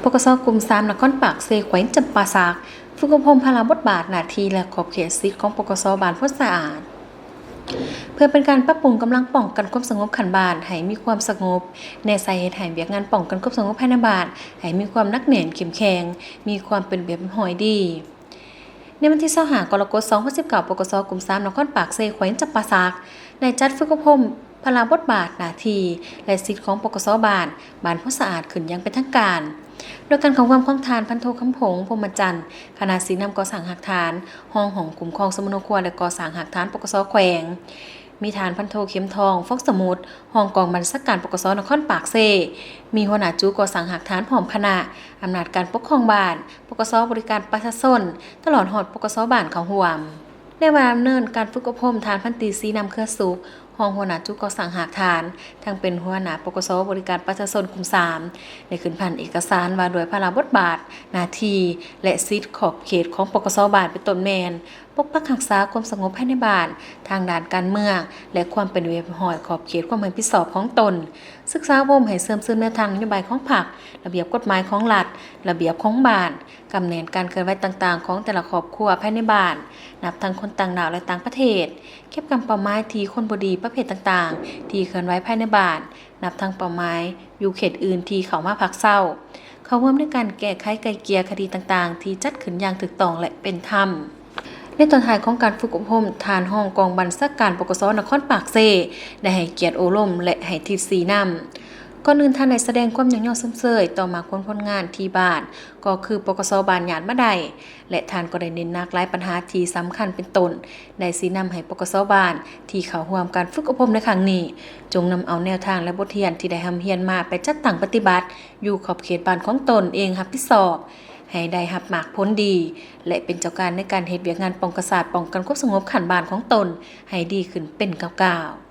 ปกสกลุ่ม3นครปากเซแขวงจำปาสักฝึกอบรมพลาบทบาทหน้าที่และขอบเขตสิทธิของปกสบ้านโพธิ์สะอาดเพื่อเป็นการปรับปรุงกำลังป้องกันความสงบขันบ้านให้มีความสงบในสาเหตุให้เวียกงานป้องกันความสงบภายในบ้านให้มีความนักแน่นเข้มแข็งมีความเป็นระเบียบเรียบร้อยดีในวันที่25กรกฎาคม2019ปกสกลุ่ม3นครปากเซแขวงจำปาสักได้จัดฝึกอบรมพลาบทบาทหน้าที่และสิทธิของปกสบ้านโพธิ์สะอาดขึ้นอย่างเป็นทางการโดยการของความของทานพันโทคำผงพรหมจันทร์คณะศิลป์นำก่อสร้างหักฐานห้องของกลุ่มครองสมนุครัวและก่อสร้างหักฐานปกสแขวงมีฐานพันโทเข็มทองฟอกสมุทรห้องกองบรรณาธิการปกสนครปากเซมีหัวหน้าจูก่อสร้างหักฐานพร้อมคณะอำนาจการปกครองบ้านปกสบริการประชาชนตลอดหอดปกสบ้านเขาห่วมในเวลาดำเนินการฝึกอบรมฐานพันตรีศรีนำเครือสุขห้องหัวหน้าจุก่อสร้างหากฐานทั้งเป็นหัวหน้าปกสบริการประชาชนกลุ่ม3ได้ขึ้นพันเอกสารว่าโดยพระราบทบาทหน้าที่และสิทธิขอบเขตของปกสบ้านเป็นต้นแมนปกปักรักษาความสงบภายในบ้านทางด้านการเมืองและความเป็นระเบียบเรียบร้อยขอบเขตความรับผิดชอบของตนศึกษาบ่มให้เสริมสร้างแนวทางนโยบายของพรรคระเบียบกฎหมายของรัฐระเบียบของบ้านกำเนิดการเคลื่อนไหวต่างๆของแต่ละครอบครัวภายในบ้านนับทั้งคนต่างดาวและต่างประเทศเก็บกำเป้าหมายที่คนบ่ดีประเภทต่างๆที่เคลื่อนไหวภายในบ้านนับทั้งเป้าหมายอยู่เขตอื่นที่เข้ามาพักเศร้าเขาร่วมในการแก้ไขไกล่เกลี่ยคดีต่างๆที่จัดขึ้นอย่างถูกต้องและเป็นธรรมในตอนท้ายของการฝึกอบรมฐานห้องกองบรรณาธิการปกสนครปากเซได้ให้เกียรติโอลมและให้ทิศสีนำก่อนอื่นท่านได้แสดงความยักยอกเสมเสยต่อมาคนผลงานที่บ้านก็คือปกสบ้านญาติมาได้และท่านก็ได้เน้นหนักหลายปัญหาที่สำคัญเป็นต้นได้สีนำให้ปกสบ้านที่เข้าร่วมการฝึกอบรมในครั้งนี้จงนำเอาแนวทางและบทเรียนที่ได้ทำเรียนมาไปจัดตั้งปฏิบัติอยู่ขอบเขตบ้านของตนเองรับผิดชอบให้ได้รับมากผลดีและเป็นเจ้าการในการเฮ็ดเวียกงานป้องกันความสงบขันบ้านของตนให้ดีขึ้นเป็นก้าวๆ